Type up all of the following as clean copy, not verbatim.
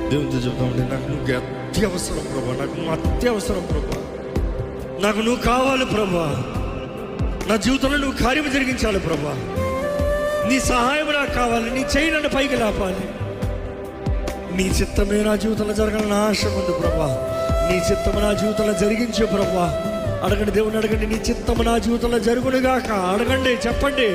దేవునితో చెప్తామండి, నాకు నువ్వు అత్యవసరం ప్రభా, నాకు నువ్వు అత్యవసరం ప్రభా, నాకు నువ్వు కావాలి ప్రభా, నా జీవితంలో నువ్వు కార్యం జరిగించాలి ప్రభా, నీ సహాయం నాకు కావాలి, నీ చేయి నన్ను పైకి లేపాలి, నీ చిత్తమే నా జీవితంలో జరగాలని ఆశ ఉంది ప్రభా, నీ చిత్తము నా జీవితంలో జరిగించు ప్రభా. అడగండి, దేవుని అడగండి, నీ చిత్తము నా జీవితంలో జరుగునుగాక. అడగండి, చెప్పండి.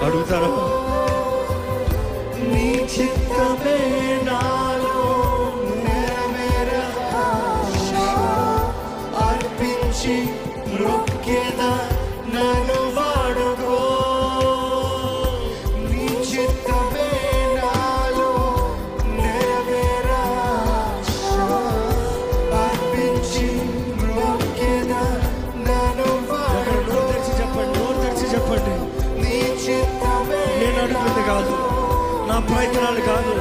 అడుగుతారా? నీ చిత్తమే నాలో నెరవేరా, అర్పించి మొక్కేదా నన్ను వాడుకో. నీ చిత్తమే నాలో నెరవేరా, అర్పించి మొక్కేదా నన్ను వాడుకో. చెప్పండి, నోరు తెరిచి చెప్పండి. నేను అడుగుతుంది కాదు, నా ప్రయత్నాలు కాదు,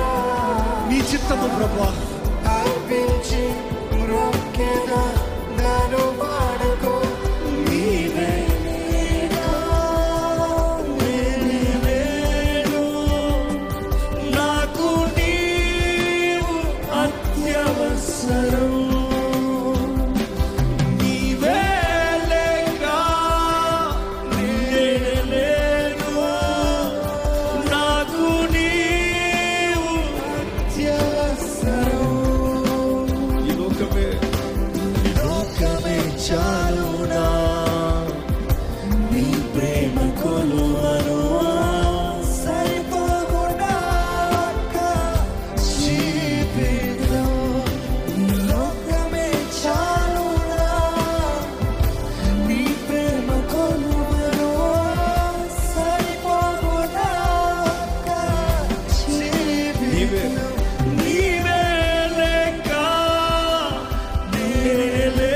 నీ చిత్తము ప్రభా. నాకు నీవు అత్యవసరం, చాలునా నీ ప్రేమ కొలువను సరిపోకుండా జీవితం, లోకమే చాలునా నీ ప్రేమ కొలువను సరిపోకుండా జీవితం. నీవే లేక నేనే.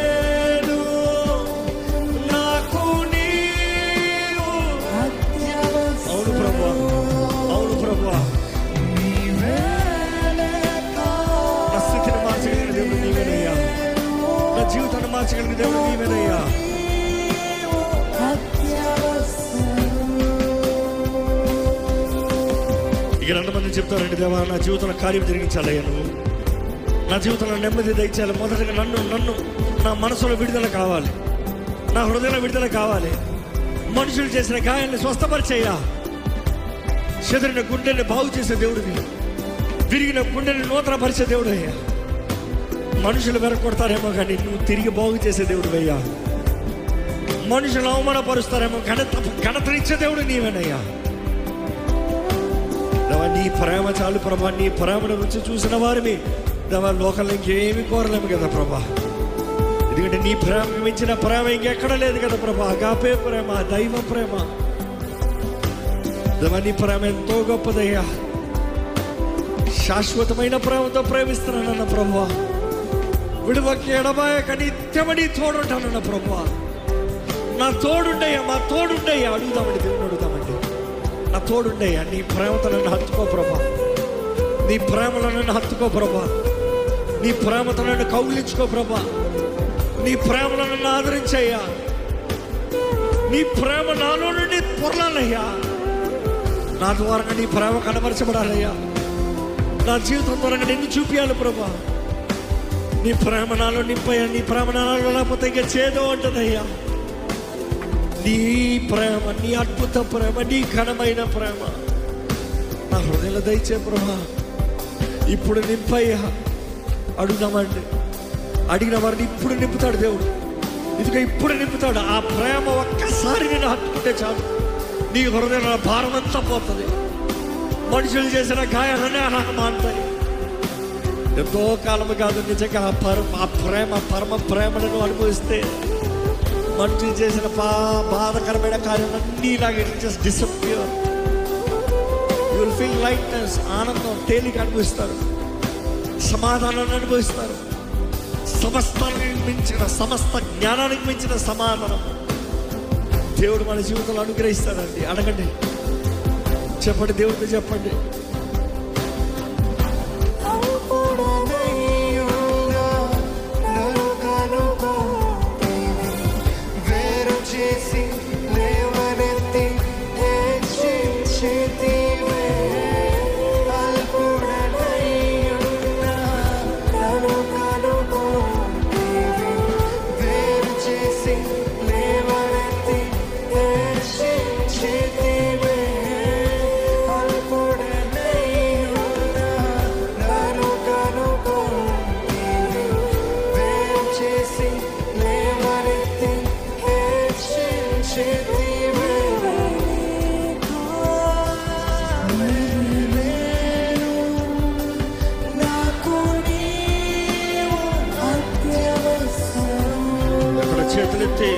జీవితాన్ని మార్చగలిగిన దేవుడు నీవేనయ్యా. ఇక ఎంతమంది చెప్తారండి, దేవా నా జీవితంలో కార్యం జరిగించాలయ్యా, నువ్వు నా జీవితంలో నెమ్మది దయచేయాలి. మొదటగా నన్ను నా మనసులో విడుదల కావాలి, నా హృదయంలో విడుదల కావాలి. మనుషులు చేసిన గాయాన్ని స్వస్థపరిచేయ్యా. చెదిరిన గుండెని బాగు చేసే దేవుడివి, విరిగిన గుండెని నూతనపరిచే దేవుడు అయ్యా. మనుషులు వెరకొడతారేమో కానీ నువ్వు తిరిగి బాగు చేసే దేవుడు అయ్యా. మనుషులు అవమానపరుస్తారేమో, ఘనతనిచ్చే దేవుడు నీవేనయ్యా. దేవా నీ ప్రేమ చాలు ప్రభా, నీ ప్రేమను రుచి చూసిన వారిని దేవా లోకంలో ఇంకేమి కోరలేము కదా ప్రభా. ఎందుకంటే నీ ప్రేమకు మించిన ప్రేమ ఇంకెక్కడ లేదు కదా ప్రభా. అగాపే ప్రేమ, దైవ ప్రేమ. దేవా నీ ప్రేమ ఎంతో గొప్పదయ్యా. శాశ్వతమైన ప్రేమతో ప్రేమిస్తున్నానన్న ప్రభా. విడువకి ఎడబాయక నిత్యమని తోడుంటానన్న ప్రభా. నా తోడుండయ్యా, మా తోడుండయ్యా. అడుగుదామండి, దేవుని అడుగుదామండి, నా తోడుండయ్యా. నీ ప్రేమతో నన్ను హత్తుకో ప్రభా, నీ ప్రేమలో నన్ను హత్తుకో ప్రభా. నీ ప్రేమతో నన్ను కౌగిలించుకో ప్రభా. నీ ప్రేమలో నన్ను ఆదరించయ్యా. నీ ప్రేమ నాలో నుండి పొరలాలయ్యా. నా ద్వారా నీ ప్రేమ కనబరచబడాలయ్యా. నా జీవితం ద్వారా నిన్ను చూపించాలి ప్రభా. నీ ప్రేమ నాలో నింపయ్యా. నీ ప్రేమ నాలో లేకపోతే ఇంకా చేదో ఉంటుందయ్యా. నీ ప్రేమ, నీ అద్భుత ప్రేమ, నీ ఘనమైన ప్రేమ నా హృదయంలో దయచే ప్రభా. ఇప్పుడు నింపయ్యా. అడుగుదామండి, అడిగిన వారిని ఇప్పుడు నింపుతాడు దేవుడు. ఇదిగో ఇప్పుడు నింపుతాడు. ఆ ప్రేమ ఒక్కసారి నేను హత్తుకుంటే చాలు, నీ హృదయంలో భారం అంతా పోతుంది. మనుషులు చేసిన గాయాలనే అలా మారుతాయి. ఎంతో కాలము కాదు నిజంగా ఆ ప్రేమ, పరమ ప్రేమను అనుభవిస్తే మనుషులు చేసిన బాధకరమైన కార్యాలన్నీ ఇలాగే just disappear. You will feel lightness, ఆనందం, తేలిక అనుభవిస్తారు, సమాధానాన్ని అనుభవిస్తారు. సమస్తానికి మించిన, సమస్త జ్ఞానానికి మించిన సమాధానం దేవుడు మన జీవితంలో అనుగ్రహిస్తాడండి. అడగండి, చెప్పండి, దేవుడితో చెప్పండి. చేతులెత్తి